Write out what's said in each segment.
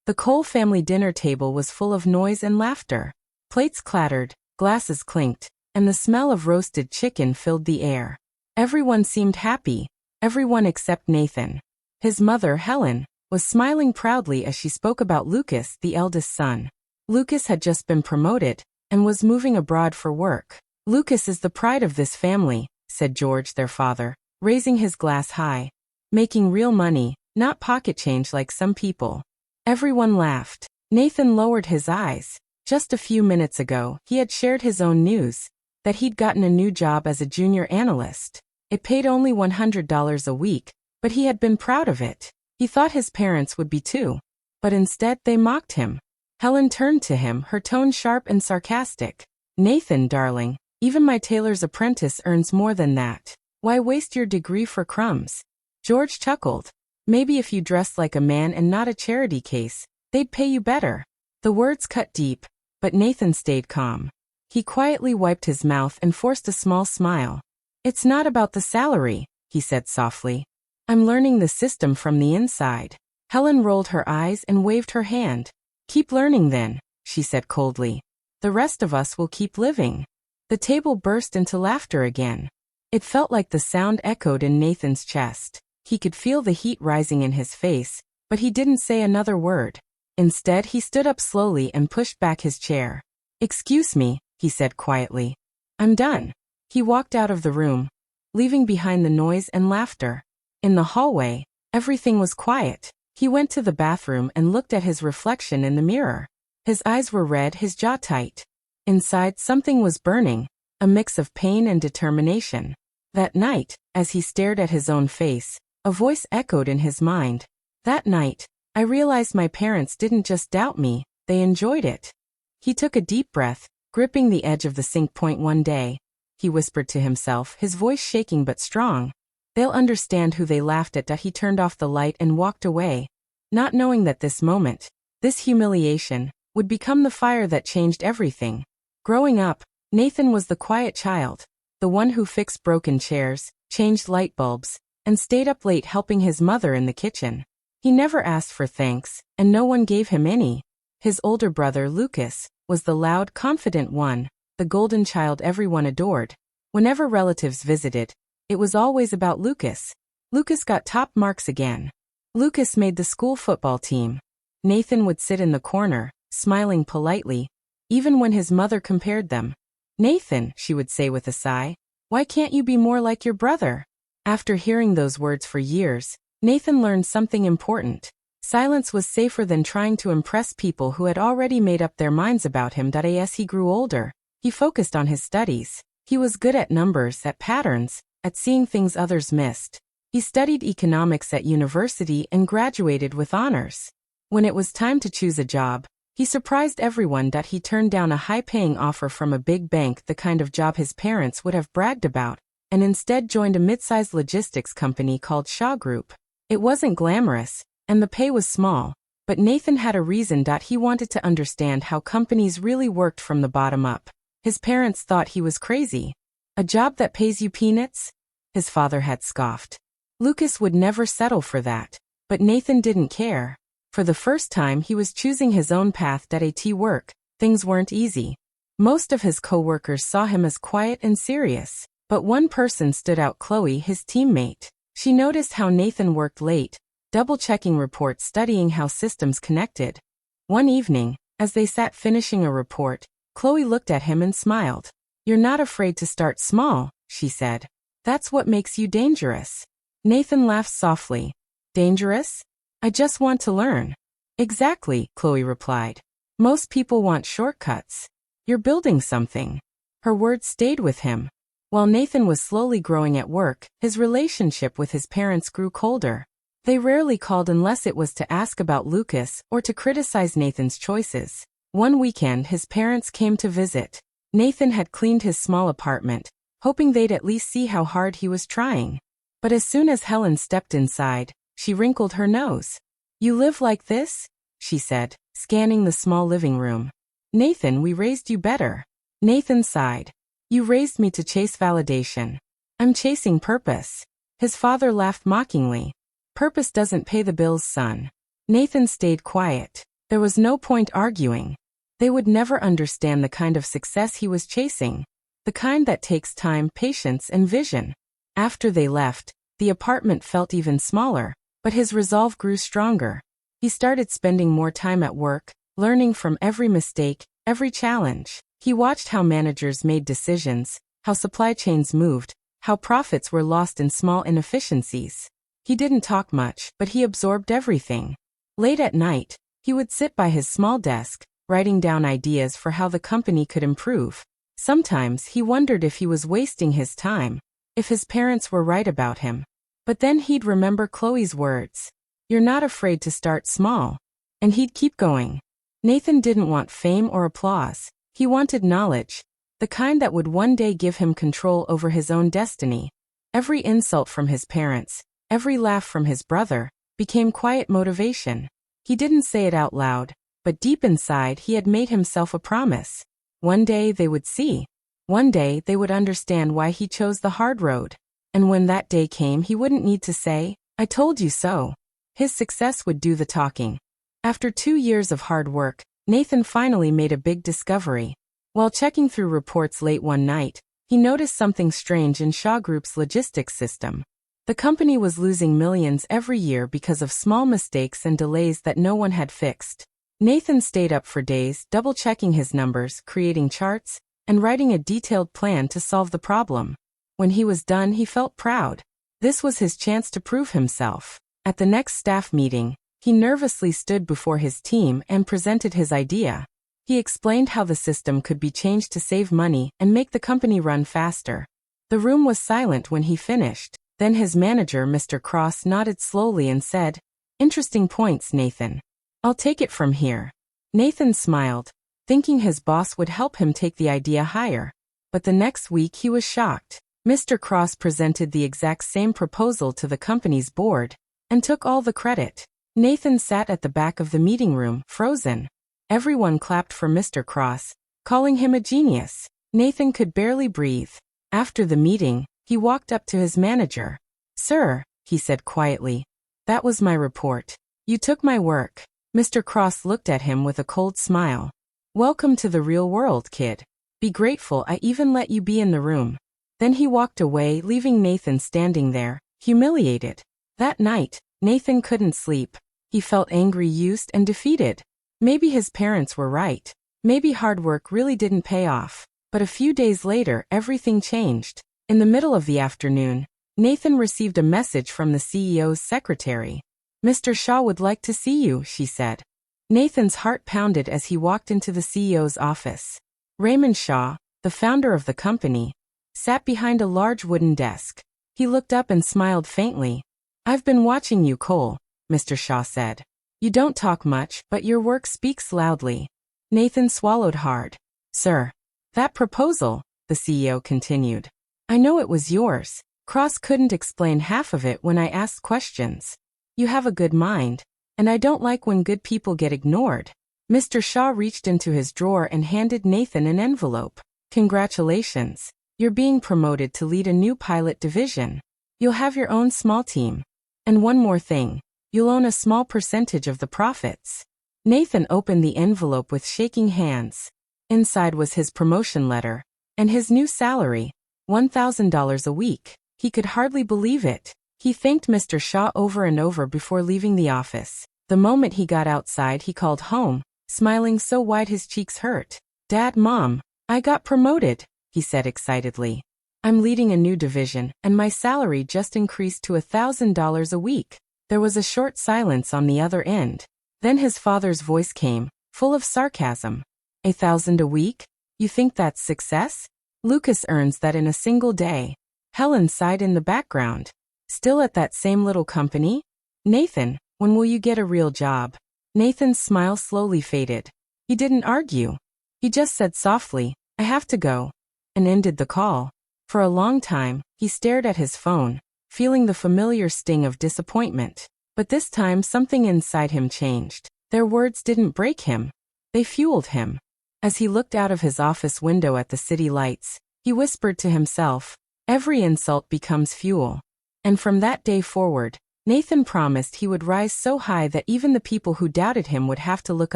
The Cole family dinner table was full of noise and laughter. Plates clattered, glasses clinked, and the smell of roasted chicken filled the air. Everyone seemed happy, everyone except Nathan. His mother, Helen, was smiling proudly as she spoke about Lucas, the eldest son. Lucas had just been promoted and was moving abroad for work. "Lucas is the pride of this family," said George, their father, raising his glass high. "Making real money, not pocket change like some people." Everyone laughed. Nathan lowered his eyes. Just a few minutes ago, he had shared his own news, that he'd gotten a new job as a junior analyst. It paid only $100 a week, but he had been proud of it. He thought his parents would be too. But instead they mocked him. Helen turned to him, her tone sharp and sarcastic. "Nathan, darling, even my tailor's apprentice earns more than that. Why waste your degree for crumbs?" George chuckled. "Maybe if you dressed like a man and not a charity case, they'd pay you better." The words cut deep, but Nathan stayed calm. He quietly wiped his mouth and forced a small smile. "It's not about the salary," he said softly. "I'm learning the system from the inside." Helen rolled her eyes and waved her hand. "Keep learning then," she said coldly. "The rest of us will keep living." The table burst into laughter again. It felt like the sound echoed in Nathan's chest. He could feel the heat rising in his face, but he didn't say another word. Instead, he stood up slowly and pushed back his chair. "Excuse me," he said quietly. "I'm done." He walked out of the room, leaving behind the noise and laughter. In the hallway, everything was quiet. He went to the bathroom and looked at his reflection in the mirror. His eyes were red, his jaw tight. Inside, something was burning, a mix of pain and determination. That night, as he stared at his own face, a voice echoed in his mind. "That night, I realized my parents didn't just doubt me, they enjoyed it." He took a deep breath, gripping the edge of the sink point. "One day," he whispered to himself, his voice shaking but strong, "they'll understand who they laughed at." He turned off the light and walked away, not knowing that this moment, this humiliation, would become the fire that changed everything. Growing up, Nathan was the quiet child, the one who fixed broken chairs, changed light bulbs, and stayed up late helping his mother in the kitchen. He never asked for thanks, and no one gave him any. His older brother, Lucas, was the loud, confident one, the golden child everyone adored. Whenever relatives visited, it was always about Lucas. Lucas got top marks again. Lucas made the school football team. Nathan would sit in the corner, smiling politely, even when his mother compared them. "Nathan," she would say with a sigh, "why can't you be more like your brother?" After hearing those words for years, Nathan learned something important. Silence was safer than trying to impress people who had already made up their minds about him. As he grew older, he focused on his studies. He was good at numbers, at patterns, at seeing things others missed. He studied economics at university and graduated with honors. When it was time to choose a job, he surprised everyone that he turned down a high-paying offer from a big bank, the kind of job his parents would have bragged about, and instead joined a mid-sized logistics company called Shaw Group. It wasn't glamorous, and the pay was small, but Nathan had a reason. He wanted to understand how companies really worked from the bottom up. His parents thought he was crazy. "A job that pays you peanuts?" his father had scoffed. Lucas would never settle for that, but Nathan didn't care. For the first time, he was choosing his own path. At work, things weren't easy. Most of his co-workers saw him as quiet and serious, but one person stood out: Chloe, his teammate. She noticed how Nathan worked late, double-checking reports, studying how systems connected. One evening, as they sat finishing a report, Chloe looked at him and smiled. "You're not afraid to start small," she said. "That's what makes you dangerous." Nathan laughed softly. "Dangerous? I just want to learn." "Exactly," Chloe replied. "Most people want shortcuts. You're building something." Her words stayed with him. While Nathan was slowly growing at work, his relationship with his parents grew colder. They rarely called unless it was to ask about Lucas or to criticize Nathan's choices. One weekend, his parents came to visit. Nathan had cleaned his small apartment, hoping they'd at least see how hard he was trying. But as soon as Helen stepped inside, she wrinkled her nose. "You live like this?" she said, scanning the small living room. "Nathan, we raised you better." Nathan sighed. "You raised me to chase validation. I'm chasing purpose." His father laughed mockingly. "Purpose doesn't pay the bills, son." Nathan stayed quiet. There was no point arguing. They would never understand the kind of success he was chasing, the kind that takes time, patience, and vision. After they left, the apartment felt even smaller, but his resolve grew stronger. He started spending more time at work, learning from every mistake, every challenge. He watched how managers made decisions, how supply chains moved, how profits were lost in small inefficiencies. He didn't talk much, but he absorbed everything. Late at night, he would sit by his small desk, writing down ideas for how the company could improve. Sometimes he wondered if he was wasting his time, if his parents were right about him. But then he'd remember Chloe's words. "You're not afraid to start small." And he'd keep going. Nathan didn't want fame or applause. He wanted knowledge, the kind that would one day give him control over his own destiny. Every insult from his parents, every laugh from his brother, became quiet motivation. He didn't say it out loud, but deep inside he had made himself a promise. One day they would see. One day they would understand why he chose the hard road. And when that day came, he wouldn't need to say, "I told you so." His success would do the talking. After 2 years of hard work, Nathan finally made a big discovery. While checking through reports late one night, he noticed something strange in Shaw Group's logistics system. The company was losing millions every year because of small mistakes and delays that no one had fixed. Nathan stayed up for days, double-checking his numbers, creating charts, and writing a detailed plan to solve the problem. When he was done, he felt proud. This was his chance to prove himself. At the next staff meeting, he nervously stood before his team and presented his idea. He explained how the system could be changed to save money and make the company run faster. The room was silent when he finished. Then his manager, Mr. Cross, nodded slowly and said, "Interesting points, Nathan. I'll take it from here." Nathan smiled, thinking his boss would help him take the idea higher. But the next week he was shocked. Mr. Cross presented the exact same proposal to the company's board and took all the credit. Nathan sat at the back of the meeting room, frozen. Everyone clapped for Mr. Cross, calling him a genius. Nathan could barely breathe. After the meeting, he walked up to his manager. "Sir," he said quietly, "that was my report. You took my work." Mr. Cross looked at him with a cold smile. "Welcome to the real world, kid. Be grateful I even let you be in the room." Then he walked away, leaving Nathan standing there, humiliated. That night, Nathan couldn't sleep. He felt angry, used, and defeated. Maybe his parents were right. Maybe hard work really didn't pay off. But a few days later, everything changed. In the middle of the afternoon, Nathan received a message from the CEO's secretary. "Mr. Shaw would like to see you," she said. Nathan's heart pounded as he walked into the CEO's office. Raymond Shaw, the founder of the company, sat behind a large wooden desk. He looked up and smiled faintly. "I've been watching you, Cole," Mr. Shaw said. "You don't talk much, but your work speaks loudly." Nathan swallowed hard. "Sir, that proposal," the CEO continued. "I know it was yours. Cross couldn't explain half of it when I asked questions. You have a good mind, and I don't like when good people get ignored." Mr. Shaw reached into his drawer and handed Nathan an envelope. "Congratulations. You're being promoted to lead a new pilot division. You'll have your own small team. And one more thing, you'll own a small percentage of the profits." Nathan opened the envelope with shaking hands. Inside was his promotion letter and his new salary, $1,000 a week. He could hardly believe it. He thanked Mr. Shaw over and over before leaving the office. The moment he got outside, he called home, smiling so wide his cheeks hurt. "Dad, Mom, I got promoted," he said excitedly. "I'm leading a new division, and my salary just increased to $1,000 a week." There was a short silence on the other end. Then his father's voice came, full of sarcasm. "$1,000 a week? You think that's success? Lucas earns that in a single day." Helen sighed in the background. "Still at that same little company? Nathan, when will you get a real job?" Nathan's smile slowly faded. He didn't argue. He just said softly, "I have to go," and ended the call. For a long time, he stared at his phone, feeling the familiar sting of disappointment. But this time something inside him changed. Their words didn't break him. They fueled him. As he looked out of his office window at the city lights, he whispered to himself, "Every insult becomes fuel." And from that day forward, Nathan promised he would rise so high that even the people who doubted him would have to look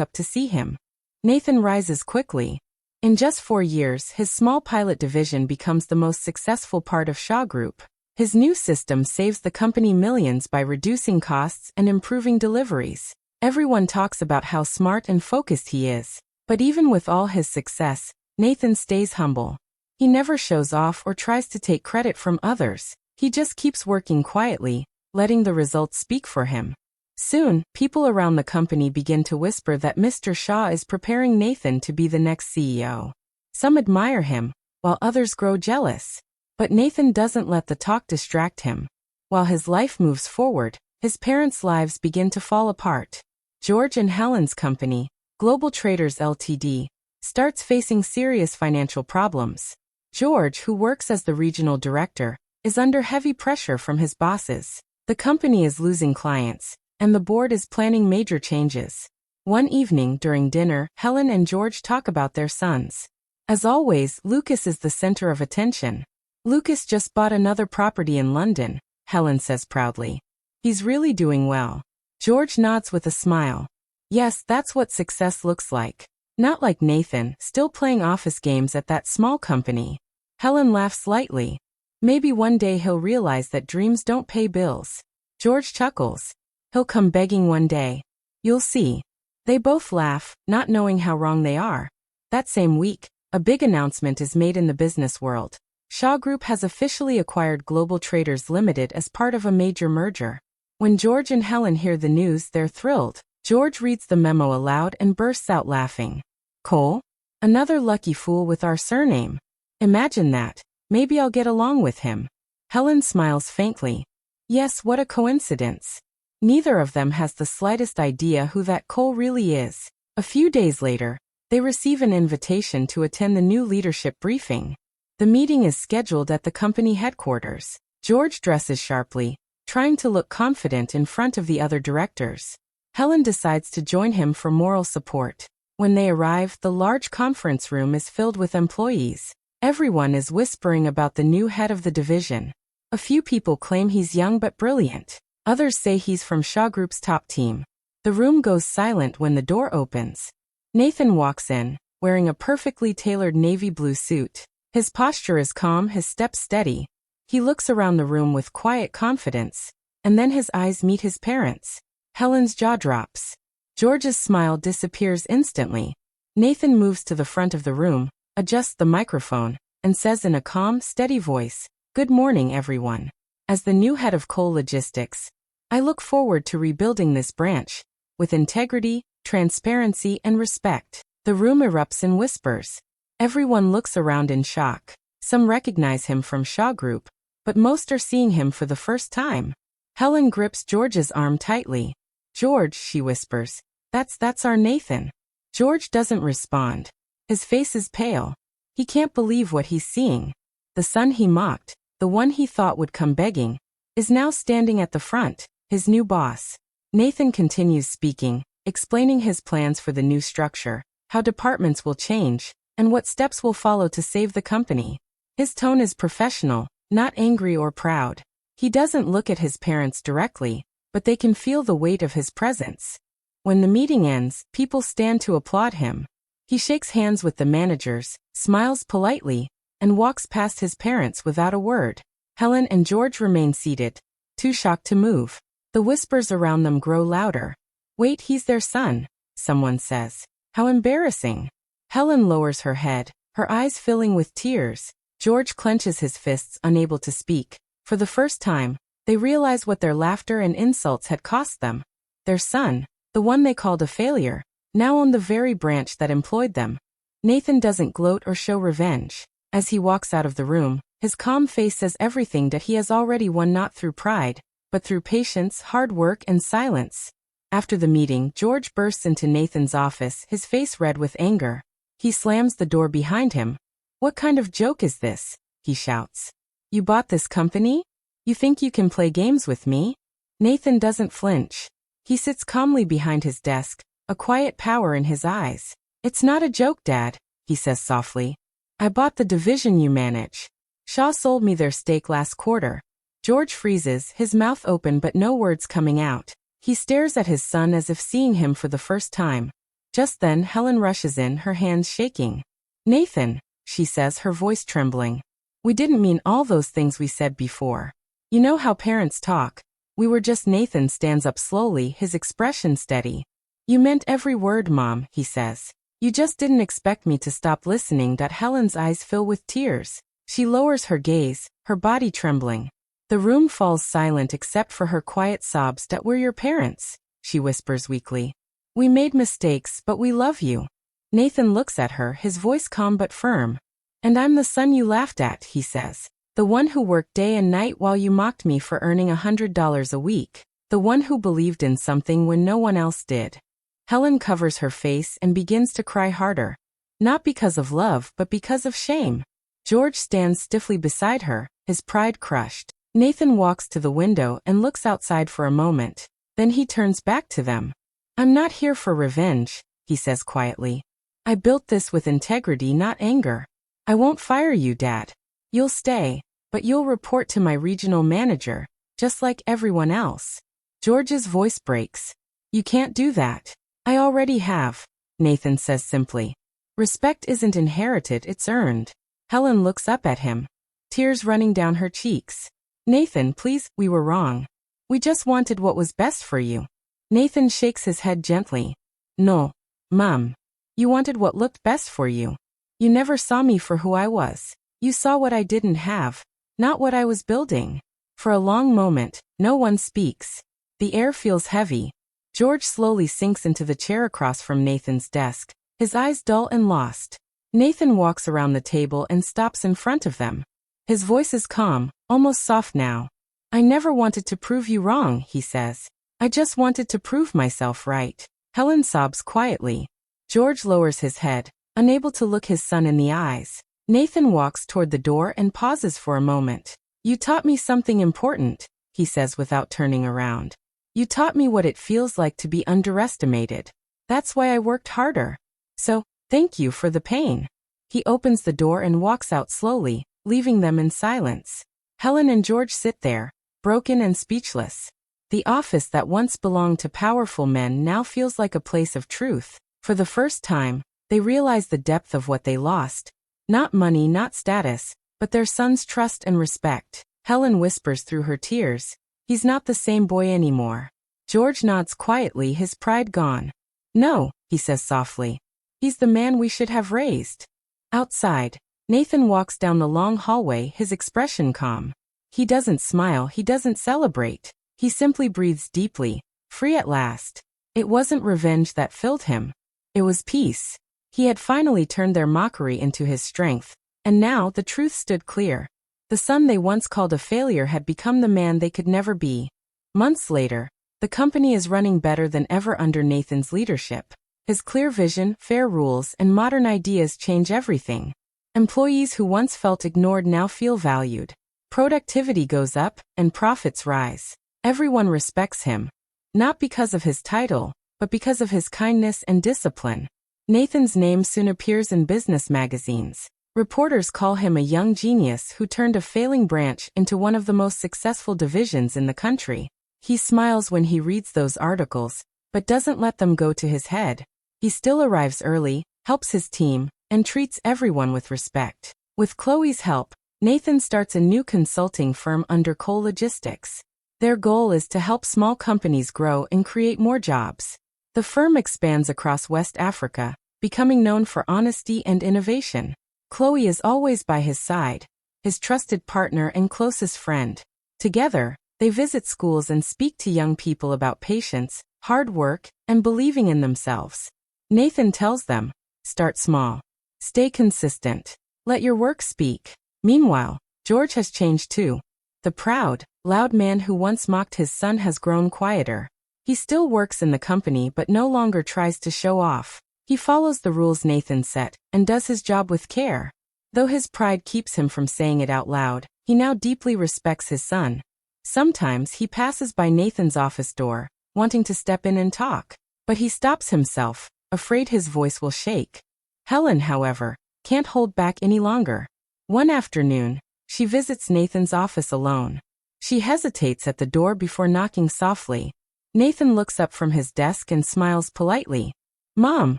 up to see him. Nathan rises quickly. In just 4 years, his small pilot division becomes the most successful part of Shaw Group. His new system saves the company millions by reducing costs and improving deliveries. Everyone talks about how smart and focused he is. But even with all his success, Nathan stays humble. He never shows off or tries to take credit from others. He just keeps working quietly, letting the results speak for him. Soon, people around the company begin to whisper that Mr. Shaw is preparing Nathan to be the next CEO. Some admire him, while others grow jealous. But Nathan doesn't let the talk distract him. While his life moves forward, his parents' lives begin to fall apart. George and Helen's company, Global Traders Ltd., starts facing serious financial problems. George, who works as the regional director, is under heavy pressure from his bosses. The company is losing clients, and the board is planning major changes. One evening during dinner, Helen and George talk about their sons. As always, Lucas is the center of attention. Lucas just bought another property in London, Helen says proudly. He's really doing well. George nods with a smile. Yes, that's what success looks like. Not like Nathan, still playing office games at that small company. Helen laughs lightly. Maybe one day he'll realize that dreams don't pay bills. George chuckles. He'll come begging one day. You'll see. They both laugh, not knowing how wrong they are. That same week, a big announcement is made in the business world. Shaw Group has officially acquired Global Traders Limited as part of a major merger. When George and Helen hear the news, they're thrilled. George reads the memo aloud and bursts out laughing. Cole? Another lucky fool with our surname. Imagine that. Maybe I'll get along with him. Helen smiles faintly. Yes, what a coincidence. Neither of them has the slightest idea who that Cole really is. A few days later, they receive an invitation to attend the new leadership briefing. The meeting is scheduled at the company headquarters. George dresses sharply, trying to look confident in front of the other directors. Helen decides to join him for moral support. When they arrive, the large conference room is filled with employees. Everyone is whispering about the new head of the division. A few people claim he's young but brilliant. Others say he's from Shaw Group's top team. The room goes silent when the door opens. Nathan walks in, wearing a perfectly tailored navy blue suit. His posture is calm, his steps steady. He looks around the room with quiet confidence, and then his eyes meet his parents'. Helen's jaw drops. George's smile disappears instantly. Nathan moves to the front of the room, adjusts the microphone, and says in a calm, steady voice, "Good morning, everyone. As the new head of Coal Logistics, I look forward to rebuilding this branch with integrity, transparency, and respect." The room erupts in whispers. Everyone looks around in shock. Some recognize him from Shaw Group, but most are seeing him for the first time. Helen grips George's arm tightly. "George," she whispers, that's our Nathan." George doesn't respond. His face is pale. He can't believe what he's seeing. The son he mocked, the one he thought would come begging, is now standing at the front, his new boss. Nathan continues speaking, explaining his plans for the new structure, how departments will change, and what steps will follow to save the company. His tone is professional, not angry or proud. He doesn't look at his parents directly, but they can feel the weight of his presence. When the meeting ends, people stand to applaud him. He shakes hands with the managers, smiles politely, and walks past his parents without a word. Helen and George remain seated, too shocked to move. The whispers around them grow louder. "Wait, he's their son," someone says. "How embarrassing." Helen lowers her head, her eyes filling with tears. George clenches his fists, unable to speak. For the first time, they realize what their laughter and insults had cost them. Their son, the one they called a failure, now owned the very branch that employed them. Nathan doesn't gloat or show revenge. As he walks out of the room, his calm face says everything that he has already won, not through pride, but through patience, hard work, and silence. After the meeting, George bursts into Nathan's office, his face red with anger. He slams the door behind him. "What kind of joke is this?" he shouts. "You bought this company? You think you can play games with me?" Nathan doesn't flinch. He sits calmly behind his desk, a quiet power in his eyes. "It's not a joke, Dad," he says softly. "I bought the division you manage. Shaw sold me their stake last quarter. George freezes, his mouth open but no words coming out. He stares at his son as if seeing him for the first time. Just then Helen rushes in, her hands shaking. "Nathan," she says, her voice trembling. "We didn't mean all those things we said before. You know how parents talk. We were just—" Nathan stands up slowly, his expression steady. "You meant every word, Mom," he says. "You just didn't expect me to stop listening." Helen's eyes fill with tears. She lowers her gaze, her body trembling. The room falls silent except for her quiet sobs. "We're your parents," she whispers weakly. "We made mistakes, but we love you." Nathan looks at her, his voice calm but firm. "And I'm the son you laughed at," he says. "The one who worked day and night while you mocked me for earning $100 a week. The one who believed in something when no one else did." Helen covers her face and begins to cry harder. Not because of love, but because of shame. George stands stiffly beside her, his pride crushed. Nathan walks to the window and looks outside for a moment. Then he turns back to them. "I'm not here for revenge," he says quietly. "I built this with integrity, not anger. I won't fire you, Dad. You'll stay, but you'll report to my regional manager, just like everyone else." George's voice breaks. "You can't do that." "I already have," Nathan says simply. "Respect isn't inherited, it's earned." Helen looks up at him, tears running down her cheeks. "Nathan, please, we were wrong. We just wanted what was best for you." Nathan shakes his head gently. "No, Mom. You wanted what looked best for you. You never saw me for who I was. You saw what I didn't have, not what I was building." For a long moment, no one speaks. The air feels heavy. George slowly sinks into the chair across from Nathan's desk, his eyes dull and lost. Nathan walks around the table and stops in front of them. His voice is calm, almost soft now. "I never wanted to prove you wrong," he says. "I just wanted to prove myself right." Helen sobs quietly. George lowers his head, unable to look his son in the eyes. Nathan walks toward the door and pauses for a moment. "You taught me something important," he says without turning around. "You taught me what it feels like to be underestimated. That's why I worked harder. So, thank you for the pain." He opens the door and walks out slowly, leaving them in silence. Helen and George sit there, broken and speechless. The office that once belonged to powerful men now feels like a place of truth. For the first time, they realize the depth of what they lost. Not money, not status, but their son's trust and respect. Helen whispers through her tears, "He's not the same boy anymore." George nods quietly, his pride gone. "No," he says softly. "He's the man we should have raised." Outside, Nathan walks down the long hallway, his expression calm. He doesn't smile, he doesn't celebrate. He simply breathes deeply, free at last. It wasn't revenge that filled him. It was peace. He had finally turned their mockery into his strength, and now the truth stood clear. The son they once called a failure had become the man they could never be. Months later, the company is running better than ever under Nathan's leadership. His clear vision, fair rules, and modern ideas change everything. Employees who once felt ignored now feel valued. Productivity goes up, and profits rise. Everyone respects him, not because of his title, but because of his kindness and discipline. Nathan's name soon appears in business magazines. Reporters call him a young genius who turned a failing branch into one of the most successful divisions in the country. He smiles when he reads those articles, but doesn't let them go to his head. He still arrives early, helps his team, and treats everyone with respect. With Chloe's help, Nathan starts a new consulting firm under Cole Logistics. Their goal is to help small companies grow and create more jobs. The firm expands across West Africa, becoming known for honesty and innovation. Chloe is always by his side, his trusted partner and closest friend. Together, they visit schools and speak to young people about patience, hard work, and believing in themselves. Nathan tells them, "Start small. Stay consistent. Let your work speak." Meanwhile, George has changed too. The proud, loud man who once mocked his son has grown quieter. He still works in the company but no longer tries to show off. He follows the rules Nathan set and does his job with care. Though his pride keeps him from saying it out loud, he now deeply respects his son. Sometimes he passes by Nathan's office door, wanting to step in and talk, but he stops himself, afraid his voice will shake. Helen, however, can't hold back any longer. One afternoon, she visits Nathan's office alone. She hesitates at the door before knocking softly. Nathan looks up from his desk and smiles politely. "Mom,"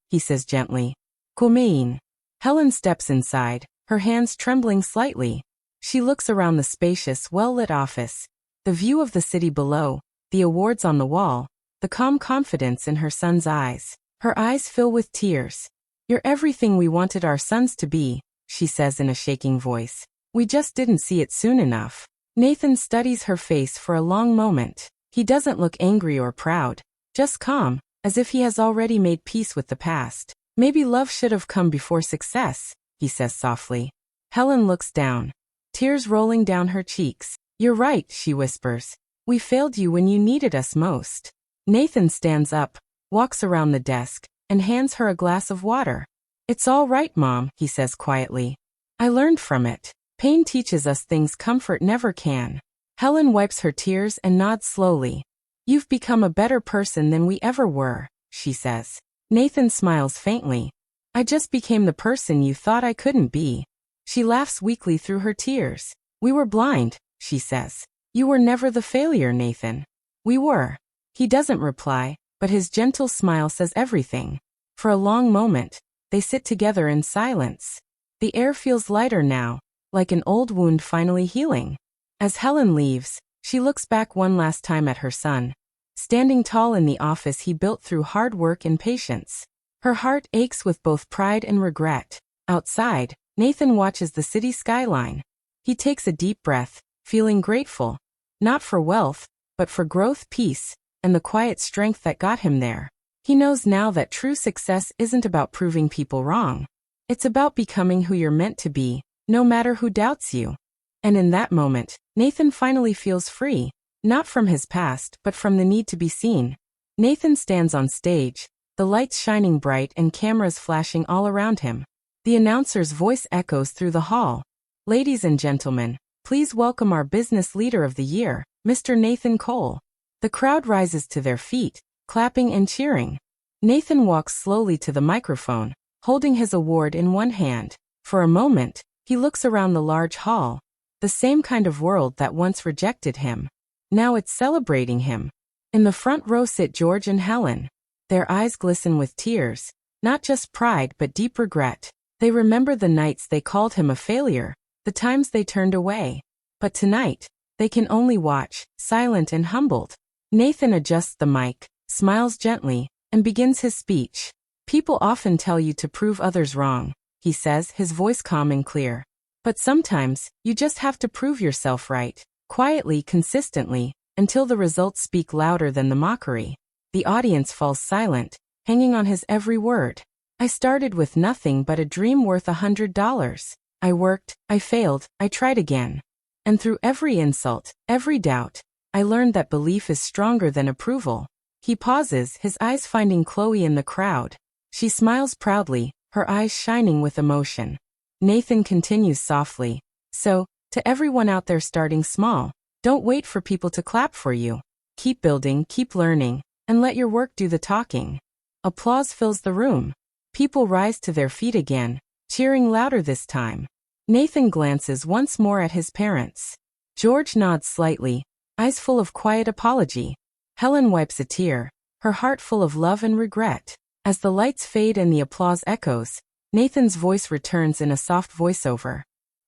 he says gently. "Kumain." Helen steps inside, her hands trembling slightly. She looks around the spacious, well-lit office. The view of the city below, the awards on the wall, the calm confidence in her son's eyes. Her eyes fill with tears. "You're everything we wanted our sons to be," she says in a shaking voice. "We just didn't see it soon enough." Nathan studies her face for a long moment. He doesn't look angry or proud, just calm, as if he has already made peace with the past. "Maybe love should have come before success," he says softly. Helen looks down, tears rolling down her cheeks. "You're right," she whispers. "We failed you when you needed us most." Nathan stands up, walks around the desk, and hands her a glass of water. "It's all right, Mom," he says quietly. "I learned from it. Pain teaches us things comfort never can." Helen wipes her tears and nods slowly. "You've become a better person than we ever were," she says. Nathan smiles faintly. "I just became the person you thought I couldn't be." She laughs weakly through her tears. "We were blind," she says. "You were never the failure, Nathan." "We were." He doesn't reply, but his gentle smile says everything. For a long moment, they sit together in silence. The air feels lighter now, like an old wound finally healing. As Helen leaves, she looks back one last time at her son, standing tall in the office he built through hard work and patience. Her heart aches with both pride and regret. Outside, Nathan watches the city skyline. He takes a deep breath, feeling grateful, not for wealth, but for growth, peace, and the quiet strength that got him there. He knows now that true success isn't about proving people wrong. It's about becoming who you're meant to be, no matter who doubts you. And in that moment, Nathan finally feels free, not from his past but from the need to be seen. Nathan stands on stage, the lights shining bright and cameras flashing all around him. The announcer's voice echoes through the hall. "Ladies and gentlemen, please welcome our business leader of the year, Mr. Nathan Cole." The crowd rises to their feet, clapping and cheering. Nathan walks slowly to the microphone, holding his award in one hand. For a moment, he looks around the large hall. The same kind of world that once rejected him. Now it's celebrating him. In the front row sit George and Helen. Their eyes glisten with tears, not just pride but deep regret. They remember the nights they called him a failure, the times they turned away. But tonight, they can only watch, silent and humbled. Nathan adjusts the mic, smiles gently, and begins his speech. "People often tell you to prove others wrong," he says, his voice calm and clear. "But sometimes, you just have to prove yourself right, quietly, consistently, until the results speak louder than the mockery." The audience falls silent, hanging on his every word. "I started with nothing but a dream worth $100. I worked, I failed, I tried again. And through every insult, every doubt, I learned that belief is stronger than approval." He pauses, his eyes finding Chloe in the crowd. She smiles proudly, her eyes shining with emotion. Nathan continues softly. "So, to everyone out there starting small, don't wait for people to clap for you. Keep building, keep learning, and let your work do the talking." Applause fills the room. People rise to their feet again, cheering louder this time. Nathan glances once more at his parents. George nods slightly, eyes full of quiet apology. Helen wipes a tear, her heart full of love and regret. As the lights fade and the applause echoes, Nathan's voice returns in a soft voiceover.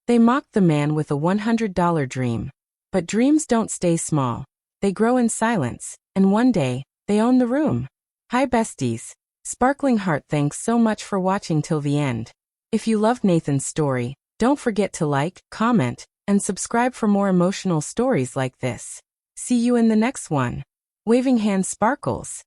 "They mocked the man with a $100 dream. But dreams don't stay small. They grow in silence, and one day, they own the room." Hi besties. Sparkling Heart, thanks so much for watching till the end. If you loved Nathan's story, don't forget to like, comment, and subscribe for more emotional stories like this. See you in the next one. Waving Hand Sparkles.